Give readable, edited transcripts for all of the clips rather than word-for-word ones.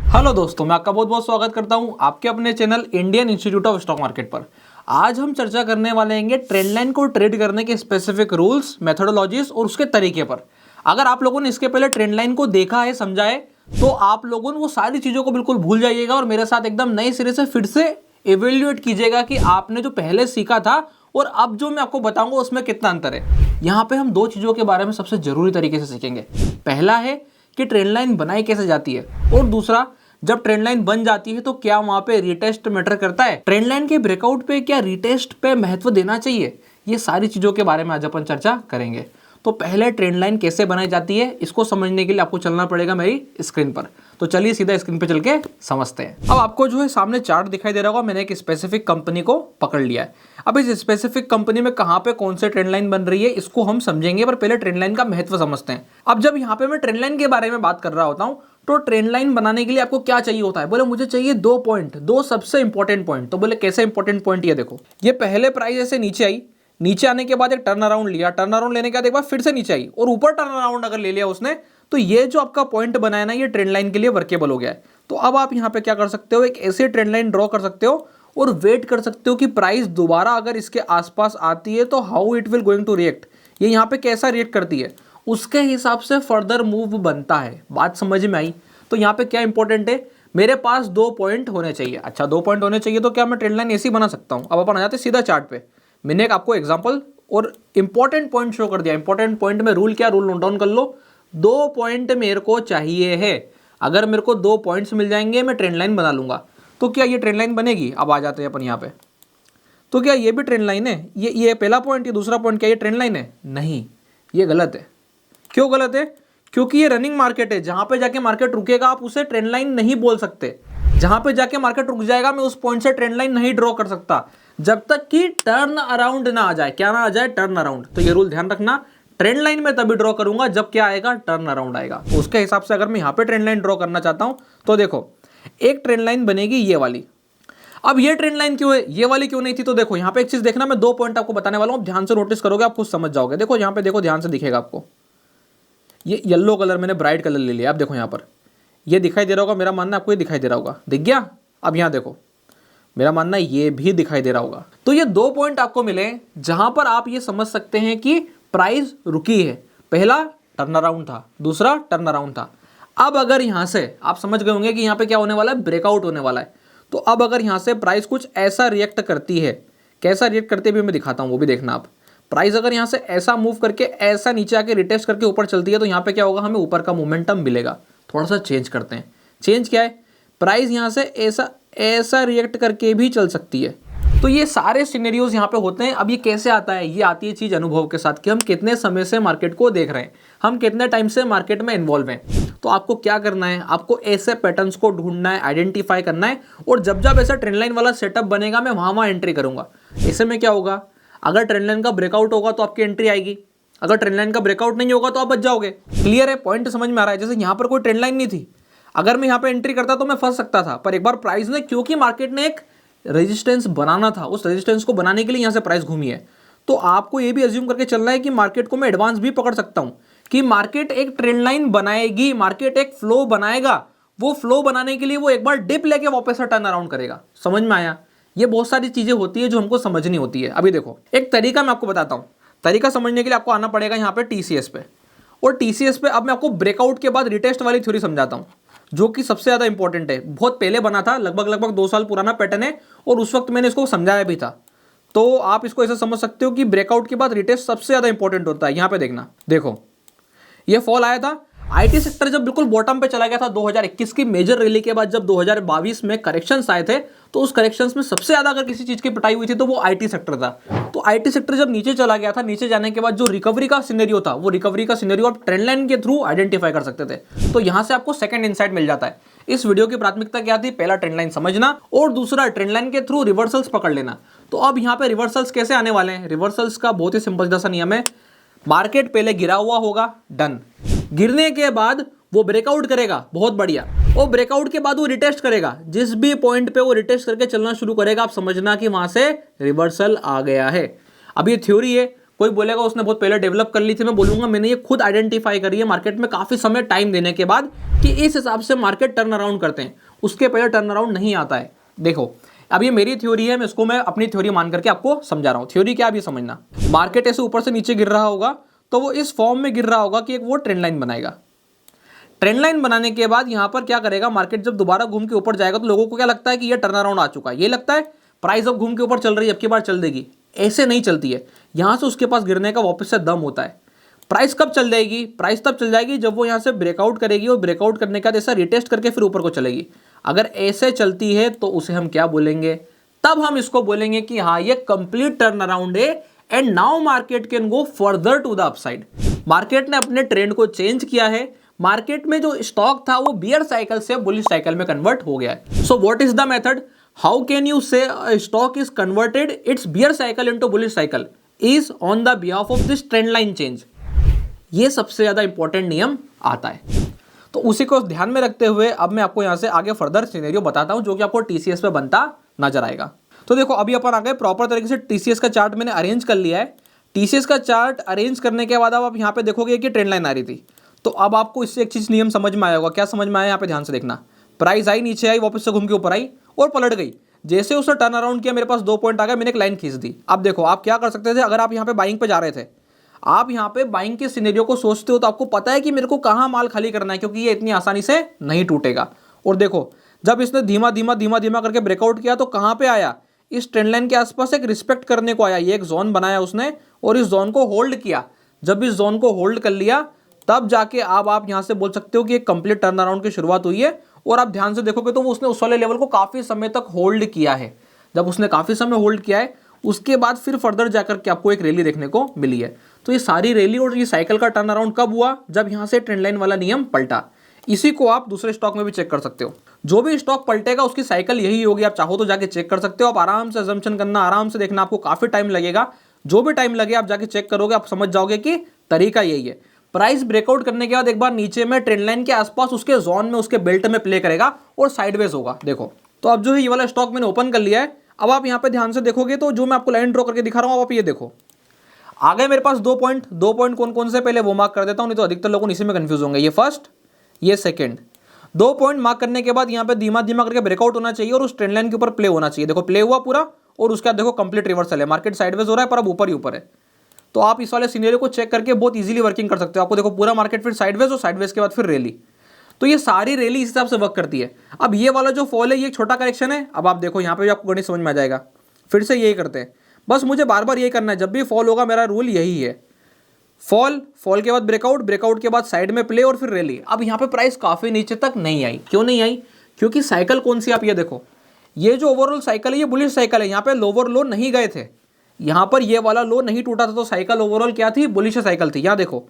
Hello दोस्तों, मैं आपका बहुत बहुत स्वागत करता हूं आपके अपने channel Indian institute of stock market पर। आज हम चर्चा करने वाले हैं ट्रेंड लाइन को ट्रेड करने के स्पेसिफिक रूल्स, मेथोडोलॉजीज और उसके तरीके पर। अगर आप लोगों ने इसके पहले ट्रेंड लाइन को देखा है, समझा है, तो आप लोगों ने वो सारी चीज़ों को बिल्कुल भूल जाइएगा और मेरे साथ एकदम नए सिरे से फिर से एवेल्युएट कीजिएगा कि आपने जो पहले सीखा था और अब जो मैं आपको बताऊंगा उसमें कितना अंतर है। यहाँ पे हम दो चीज़ों के बारे में सबसे जरूरी तरीके से सीखेंगे। पहला है कि ट्रेंड लाइन बनाई कैसे जाती है, और दूसरा, जब ट्रेंड लाइन बन जाती है तो क्या वहां पे रीटेस्ट मैटर करता है, ट्रेंड लाइन के ब्रेकआउट पे क्या रीटेस्ट पे महत्व देना चाहिए। ये सारी चीजों के बारे में आज अपन चर्चा करेंगे। तो पहले ट्रेंड लाइन कैसे बनाई जाती है, इसको समझने के लिए आपको चलना पड़ेगा मेरी स्क्रीन पर। तो चलिए सीधा स्क्रीन पे चल के समझते हैं। अब आपको जो है सामने चार्ट दिखाई दे रहा होगा, मैंने एक स्पेसिफिक कंपनी को पकड़ लिया है। अब इस स्पेसिफिक कंपनी में कहाँ पे कौन से ट्रेंड लाइन बन रही है इसको हम समझेंगे, पर पहले ट्रेंड लाइन का महत्व समझते हैं। अब जब यहाँ पे मैं ट्रेंड लाइन के बारे में बात कर रहा होता हूँ, तो ट्रेंड लाइन बनाने के लिए आपको क्या चाहिए होता है। बोले मुझे चाहिए दो पॉइंट, दो सबसे इंपॉर्टेंट पॉइंट। तो बोले कैसे इंपॉर्टेंट पॉइंट, ये देखो, ये पहले प्राइस ऐसे नीचे आई, नीचे आने के बाद एक टर्न अराउंड लिया, टर्न अराउंड लेने के बाद एक बार फिर से नीचे आई और ऊपर टर्न अराउंड अगर ले लिया उसने, तो ये जो आपका पॉइंट बनाया ना, ये ट्रेंड लाइन के लिए वर्केबल हो गया है। तो अब आप यहाँ पे क्या कर सकते हो, एक ऐसे ट्रेंड लाइन ड्रॉ कर सकते हो और वेट कर सकते हो कि प्राइस दोबारा अगर इसके आसपास आती है तो how it will going to react, ये यहाँ पे कैसा रिएक्ट करती है, उसके हिसाब से फर्दर मूव बनता है। बात समझ में आई। तो यहाँ पे क्या इंपॉर्टेंट है, मेरे पास दो पॉइंट होने चाहिए। अच्छा, दो पॉइंट होने चाहिए तो क्या मैं ट्रेंड लाइन ऐसी बना सकता हूँ। अब अपन आ जाते सीधा चार्ट पे। मैंने एक आपको एग्जांपल और इंपॉर्टेंट पॉइंट शो कर दिया। इंपॉर्टेंट पॉइंट में रूल क्या, रूल नोट डाउन कर लो। दो पॉइंट मेरे को चाहिए है, अगर मेरे को दो पॉइंट्स मिल जाएंगे मैं ट्रेंड लाइन बना लूंगा। तो क्या ये ट्रेंड लाइन बनेगी। अब आ जाते हैं अपन यहाँ पे। तो क्या ये भी ट्रेंड लाइन है, ये पहला पॉइंट, ये दूसरा पॉइंट, क्या ये ट्रेंड लाइन है? नहीं, ये गलत है। क्यों गलत है? क्योंकि ये रनिंग मार्केट है। जहां पे जाके मार्केट रुकेगा आप उसे ट्रेंड लाइन नहीं बोल सकते। जहां पे जाके मार्केट रुक जाएगा मैं उस पॉइंट से ट्रेंड लाइन नहीं ड्रॉ कर सकता जब तक कि टर्न अराउंड ना आ जाए। क्या ना आ जाए? Turn around. तो ये रूल ध्यान रखना, ट्रेंड लाइन में तभी ड्रॉ करूंगा जब क्या आएगा, टर्न अराउंड आएगा। तो उसके हिसाब से अगर मैं यहाँ पे ट्रेंड लाइन ड्रॉ करना चाहता हूं तो देखो, एक ट्रेंड लाइन बनेगी ये वाली। अब ये ट्रेंड लाइन क्यों है, ये वाली क्यों नहीं थी? तो देखो यहाँ पे एक चीज देखना, मैं दो पॉइंट आपको बताने वाला हूँ, ध्यान से नोटिस करोगे आप खुद समझ जाओगे। देखो यहाँ पे, देखो ध्यान से दिखेगा आपको, ये येलो कलर मैंने ब्राइट कलर ले लिया। आप देखो यहाँ पर ये दिखाई दे रहा होगा, मेरा मानना आपको ये दिखाई दे रहा होगा, दिख गया। अब यहाँ देखो, मेरा मानना ये भी दिखाई दे रहा होगा। तो ये दो पॉइंट आपको मिले जहां पर आप ये समझ सकते हैं कि प्राइस रुकी है। पहला टर्न अराउंड था, दूसरा टर्न अराउंड था। अब अगर यहां से आप समझ गए होंगे कि यहाँ पे क्या होने वाला है, ब्रेकआउट होने वाला है। तो अब अगर यहां से प्राइस कुछ ऐसा रिएक्ट करती है, कैसा रिएक्ट करती है भी मैं दिखाता हूं, वो भी देखना आप। प्राइस अगर यहाँ से ऐसा मूव करके ऐसा नीचे आके रिटेस्ट करके ऊपर चलती है तो यहाँ पे क्या होगा, हमें ऊपर का मोमेंटम मिलेगा। थोड़ा सा चेंज करते हैं। चेंज क्या है, प्राइस यहाँ से ऐसा ऐसा रिएक्ट करके भी चल सकती है। तो ये सारे सिनेरियोज यहाँ पे होते हैं। अब ये कैसे आता है, ये आती है चीज अनुभव के साथ कि हम कितने समय से मार्केट को देख रहे हैं, हम कितने टाइम से मार्केट में इन्वॉल्व हैं। तो आपको क्या करना है, आपको ऐसे पैटर्न्स को ढूंढना है, आइडेंटिफाई करना है, और जब जब ऐसा ट्रेंड लाइन वाला सेटअप बनेगा मैं वहां एंट्री करूंगा। ऐसे में क्या होगा, अगर ट्रेंड लाइन का ब्रेकआउट होगा तो आपकी एंट्री आएगी, अगर ट्रेंड लाइन का ब्रेकआउट नहीं होगा तो आप बच जाओगे। क्लियर है? पॉइंट समझ में आ रहा है? जैसे यहाँ पर कोई ट्रेंड लाइन नहीं थी, अगर मैं यहाँ पे एंट्री करता तो मैं फंस सकता था, पर एक बार प्राइस ने, क्योंकि मार्केट ने एक रेजिस्टेंस बनाना था, उस रेजिस्टेंस को बनाने के लिए यहाँ से प्राइस घूमी है। तो आपको ये भी अज्यूम करके चलना है कि मार्केट को मैं एडवांस भी पकड़ सकता हूँ कि मार्केट एक ट्रेंड लाइन बनाएगी, मार्केट एक फ्लो बनाएगा। वो फ्लो बनाने के लिए वो एक बार डिप लेके वापस से टर्न अराउंड करेगा। समझ में आया? ये बहुत सारी चीजें होती है जो हमको समझनी होती है। अभी देखो, एक तरीका मैं आपको बताता हूँ। तरीका समझने के लिए आपको आना पड़ेगा यहाँ पे टीसीएस पे, और टीसीएस पे अब मैं आपको ब्रेकआउट के बाद रिटेस्ट वाली थ्योरी समझाता हूँ, जो कि सबसे ज्यादा इंपॉर्टेंट है। बहुत पहले बना था, लगभग 2 साल पुराना पैटर्न है, और उस वक्त मैंने इसको समझाया भी था। तो आप इसको ऐसा समझ सकते हो कि ब्रेकआउट के बाद रिटेस्ट सबसे ज्यादा इंपॉर्टेंट होता है। यहाँ पे देखना, देखो ये फॉल आया था, आईटी सेक्टर जब बिल्कुल बॉटम पे चला गया था 2021 की मेजर रैली के बाद, जब 2022 में करेक्शंस आए थे, तो उस करेक्शंस में सबसे ज्यादा अगर किसी चीज की पिटाई हुई थी तो वो आईटी सेक्टर था। तो आईटी सेक्टर जब नीचे चला गया था, नीचे जाने के बाद जो रिकवरी का सिनेरियो था, वो रिकवरी का सिनेरियो आप ट्रेंड लाइन के थ्रू आइडेंटिफाई कर सकते थे। तो यहां से आपको सेकंड इनसाइट मिल जाता है। इस वीडियो की प्राथमिकता क्या थी, पहला ट्रेंड लाइन समझना, और दूसरा ट्रेंड लाइन के थ्रू रिवर्सल्स पकड़ लेना। तो अब यहाँ पे रिवर्सल्स कैसे आने वाले हैं, रिवर्सल्स का बहुत ही सिंपल सा नियम है। मार्केट पहले गिरा हुआ होगा, डन। गिरने के बाद वो ब्रेकआउट करेगा, बहुत बढ़िया। और ब्रेकआउट के बाद वो रिटेस्ट करेगा, जिस भी पॉइंट पे वो रिटेस्ट करके चलना शुरू करेगा आप समझना कि वहां से रिवर्सल आ गया है। अब ये थ्योरी है, कोई बोलेगा उसने बहुत पहले डेवलप कर ली थी, मैं बोलूंगा मैंने ये खुद आइडेंटिफाई करी है मार्केट में काफी समय टाइम देने के बाद कि इस हिसाब से मार्केट टर्न अराउंड करते हैं, उसके पहले टर्न अराउंड नहीं आता है। देखो अब ये मेरी थ्योरी है, मैं इसको मैं अपनी थ्योरी मान करके आपको समझा रहा हूँ। थ्योरी क्या, आप ये समझना, मार्केट ऐसे ऊपर से नीचे गिर रहा होगा तो वो इस फॉर्म में गिर रहा होगा कि एक वो ट्रेंड लाइन बनाएगा। ट्रेंड लाइन बनाने के बाद यहाँ पर क्या करेगा, मार्केट जब दोबारा घूम के ऊपर जाएगा तो लोगों को क्या लगता है कि ये टर्न अराउंड आ चुका है, ये लगता है प्राइस अब घूम के ऊपर चल रही है, अब की बार चल देगी। ऐसे नहीं चलती है, यहाँ से उसके पास गिरने का वापस से दम होता है। प्राइस कब चल जाएगी, प्राइस तब चल जाएगी जब वो यहाँ से ब्रेकआउट करेगी और ब्रेकआउट करने का जैसा रिटेस्ट करके फिर ऊपर को चलेगी। अगर ऐसे चलती है तो उसे हम क्या बोलेंगे, तब हम इसको बोलेंगे कि हाँ ये कंप्लीट टर्न अराउंड है and now market can go further to the upside. Market ने अपने ट्रेंड को चेंज किया है, मार्केट में जो स्टॉक था वो बियर साइकिल से बुलिश साइकिल में कन्वर्ट हो गया है। So what is the method, how can you say stock is converted its bear cycle into bullish cycle is on the behalf of this trend line change. ये सबसे ज्यादा important नियम आता है। तो उसी को ध्यान में रखते हुए अब मैं आपको यहां से आगे फर्दर सिनेरियो बताता हूं जो कि आपको टीसीएस पे बनता नजर आएगा। तो देखो अभी अपन आ गए प्रॉपर तरीके से टीसीएस का चार्ट मैंने अरेंज कर लिया है। टीसीएस का चार्ट अरेंज करने के बाद अब आप यहाँ पे देखोगे कि ट्रेंड लाइन आ रही थी, तो अब आपको इससे एक चीज नियम समझ में आया होगा। क्या समझ में आया, यहाँ पे ध्यान से देखना। प्राइस आई, नीचे आई, वापस से घूम के ऊपर आई और पलट गई। जैसे उसने टर्न अराउंड किया, मेरे पास 2 पॉइंट आ गए, मैंने एक लाइन खींच दी। अब देखो आप क्या कर सकते थे, अगर आप यहाँ पे बाइंग पे जा रहे थे, आप यहाँ पे बाइंग के सिनेरियो को सोचते हो तो आपको पता है कि मेरे को कहाँ माल खाली करना है, क्योंकि ये इतनी आसानी से नहीं टूटेगा। और देखो जब इसने धीमा धीमा धीमा धीमा करके ब्रेकआउट किया तो कहाँ पे आया, इस ट्रेंड लाइन के आसपास एक रिस्पेक्ट करने को आया। ये एक जोन बनाया उसने और इस जोन को होल्ड किया। जब इस जोन को होल्ड कर लिया तब जाके अब आप यहाँ से बोल सकते हो कि एक कंप्लीट टर्न अराउंड की शुरुआत हुई है। और आप ध्यान से देखोगे तो उसने उस वाले लेवल को काफी समय तक होल्ड किया है। जब उसने काफी समय होल्ड किया है उसके बाद फिर फर्दर जाकर के आपको एक रैली देखने को मिली है। तो ये सारी रैली और ये साइकिल का टर्न अराउंड कब हुआ, जब यहाँ से ट्रेंड लाइन वाला नियम पलटा। इसी को आप दूसरे स्टॉक में भी चेक कर सकते हो। जो भी स्टॉक पलटेगा उसकी साइकिल यही होगी। आप चाहो तो जाके चेक कर सकते हो। आप आराम से अजम्पशन करना, आराम से देखना, आपको काफी टाइम लगेगा। जो भी टाइम लगे आप जाके चेक करोगे, आप समझ जाओगे कि तरीका यही है। प्राइस ब्रेकआउट करने के बाद एक बार नीचे में ट्रेंड लाइन के आसपास उसके जोन में, उसके बेल्ट में प्ले करेगा और साइडवेज होगा। देखो तो अब जो है ये वाला स्टॉक मैंने ओपन कर लिया है। अब आप यहाँ पे ध्यान से देखोगे तो जो मैं आपको लाइन ड्रॉ करके दिखा रहा हूँ, आप ये देखो आ गए मेरे पास 2 पॉइंट। 2 पॉइंट कौन कौन से, पहले वो मार्क कर देता हूँ, नहीं तो अधिकतर लोगों इसी में कंफ्यूज होंगे। ये फर्स्ट, ये सेकंड। 2 पॉइंट मार्क करने के बाद यहाँ पे धीमा धीमा करके ब्रेकआउट होना चाहिए और उस ट्रेंड लाइन के ऊपर प्ले होना चाहिए। देखो प्ले हुआ पूरा और उसके बाद देखो कंप्लीट रिवर्सल है, मार्केट साइडवेज हो रहा है पर अब ऊपर ही ऊपर है। तो आप इस वाले सिनेरियो को चेक करके बहुत इजीली वर्किंग कर सकते हो। आपको देखो पूरा मार्केट फिर साइडवेज और साइडवेज के बाद फिर रैली। तो ये सारी रैली इस हिसाब से वर्क करती है। अब ये वाला जो फॉल है ये एक छोटा करेक्शन है। अब आप देखो यहाँ पे भी आपको गणित समझ में आ जाएगा। फिर से यही करते हैं, बस मुझे बार बार यही करना है। जब भी फॉल होगा मेरा रूल यही है, फॉल, फॉल के बाद ब्रेकआउट, ब्रेकआउट के बाद साइड में प्ले और फिर रैली। अब यहाँ पे प्राइस काफी नीचे तक नहीं आई। क्यों नहीं आई, क्योंकि साइकिल कौन सी, आप ये देखो, ये जो ओवरऑल साइकिल है ये बुलिश साइकिल है। यहाँ पे लोअर लो नहीं गए थे, यहाँ पर ये वाला लो नहीं टूटा था, तो साइकिल ओवरऑल क्या थी, बुलिश साइकिल थी। यहाँ देखो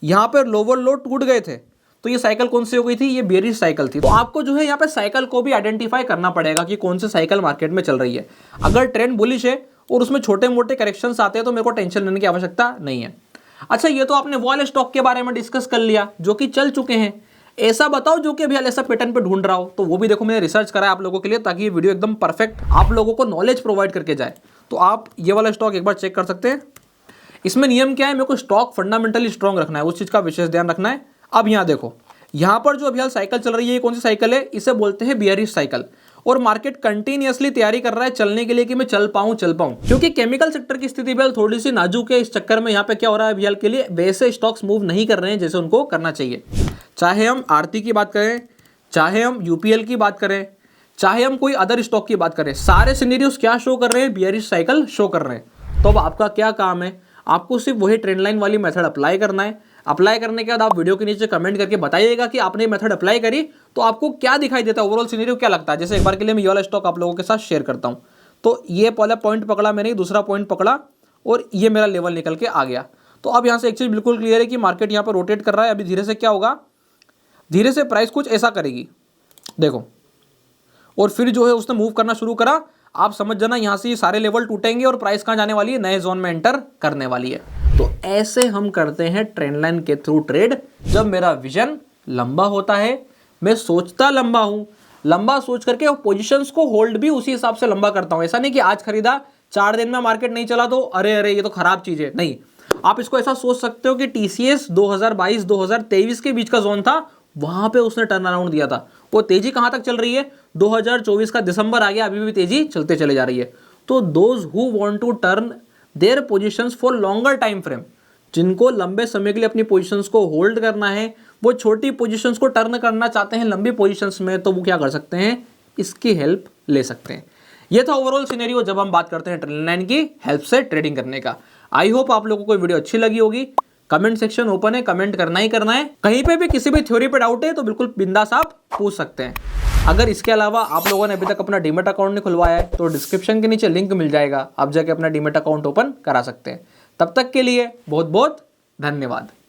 यहाँ पर लोअर लो टूट गए थे, तो ये साइकिल कौन सी हो गई थी, ये बेयरिश साइकिल थी। तो आपको जो है यहाँ पे साइकिल को भी आइडेंटिफाई करना पड़ेगा कि कौन सी साइकिल मार्केट में चल रही है। अगर ट्रेंड बुलिश है और उसमें छोटे मोटे करेक्शंस आते हैं तो मेरे को टेंशन लेने की आवश्यकता नहीं है। अच्छा ये तो आपने वॉल स्टॉक के बारे में डिस्कस कर लिया जो कि चल चुके हैं। ऐसा बताओ जो कि अभी ऐसा पैटर्न पे ढूंढ रहा हो, तो वो भी देखो मैंने रिसर्च करा है आप लोगों के लिए, ताकि ये वीडियो एकदम परफेक्ट आप लोगों को नॉलेज प्रोवाइड करके जाए। तो आप ये वाला स्टॉक एक बार चेक कर सकते हैं। इसमें नियम क्या है, मेरे को स्टॉक फंडामेंटली स्ट्रॉन्ग रखना है, उस चीज का विशेष ध्यान रखना है। अब यहाँ देखो, यहाँ पर जो अभी हाल साइकिल चल रही है, ये कौन सी साइकिल है, इसे बोलते हैं बियरिश साइकिल। और मार्केट कंटिन्यूअसली तैयारी कर रहा है चलने के लिए कि मैं चल पाऊं, क्योंकि केमिकल सेक्टर की स्थिति भी थोड़ी सी नाजुक है। इस चक्कर में यहाँ पे क्या हो रहा है, अभी हाल के लिए वैसे स्टॉक्स मूव नहीं कर रहे हैं जैसे उनको करना चाहिए। चाहे हम आरती की बात करें, चाहे हम यूपीएल की बात करें, चाहे हम कोई अदर स्टॉक की बात करें, सारे सिनेरियोस क्या शो कर रहे हैं, बियरिश साइकिल शो कर रहे हैं। तो अब आपका क्या काम है, आपको सिर्फ वही ट्रेंड लाइन वाली मेथड अप्लाई करना है। अप्लाई करने के बाद आप वीडियो के नीचे कमेंट करके बताइएगा कि आपने मेथड अप्लाई करी तो आपको क्या दिखाई देता है, ओवरऑल सिनेरियो क्या लगता है। जैसे एक बार के लिए मैं ये वाला स्टॉक आप लोगों के साथ शेयर करता हूं, तो ये पहला पॉइंट पकड़ा मैंने, दूसरा पॉइंट पकड़ा और ये मेरा लेवल निकल के आ गया। तो अब यहाँ से एक चीज बिल्कुल क्लियर है कि मार्केट यहाँ पर रोटेट कर रहा है। अभी धीरे से क्या होगा, धीरे से प्राइस कुछ ऐसा करेगी देखो, और फिर जो है उसने मूव करना शुरू करा। आप समझ जाना यहाँ से ये सारे लेवल टूटेंगे और प्राइस कहाँ जाने वाली है, नए जोन में एंटर करने वाली है। तो ऐसे हम करते हैं ट्रेंड लाइन के थ्रू ट्रेड। जब मेरा विजन लंबा होता है, मैं सोचता लंबा हूं, लंबा सोच करके पोजीशंस को होल्ड भी उसी हिसाब से लंबा करता हूं। ऐसा नहीं कि आज खरीदा 4 दिन में मार्केट नहीं चला तो अरे अरे ये तो खराब चीज है, नहीं। आप इसको ऐसा सोच सकते हो कि टीसीएस 2022-2023 के बीच का जोन था, वहां पे उसने टर्न अराउंड दिया था। वो तेजी कहां तक चल रही है, 2024 का दिसंबर आ गया, अभी भी तेजी चलते चले जा रही है। तो those who want to turn their positions for longer time frame, जिनको लंबे समय के लिए अपनी पोजीशंस को होल्ड करना है, वो छोटी पोजीशंस को टर्न करना चाहते हैं लंबी पोजीशंस में, तो वो क्या कर सकते हैं, इसकी हेल्प ले सकते हैं। ये था ओवरऑल सिनेरियो जब हम बात करते हैं ट्रेंड लाइन की हेल्प से ट्रेडिंग करने का। आई होप आप लोगों को वीडियो अच्छी लगी होगी। कमेंट सेक्शन ओपन है, कमेंट करना ही करना है। कहीं पे भी किसी भी थ्योरी पे डाउट है तो बिल्कुल बिंदास आप पूछ सकते हैं। अगर इसके अलावा आप लोगों ने अभी तक अपना डीमैट अकाउंट नहीं खुलवाया है तो डिस्क्रिप्शन के नीचे लिंक मिल जाएगा, आप जाके अपना डीमैट अकाउंट ओपन करा सकते हैं। तब तक के लिए बहुत बहुत धन्यवाद।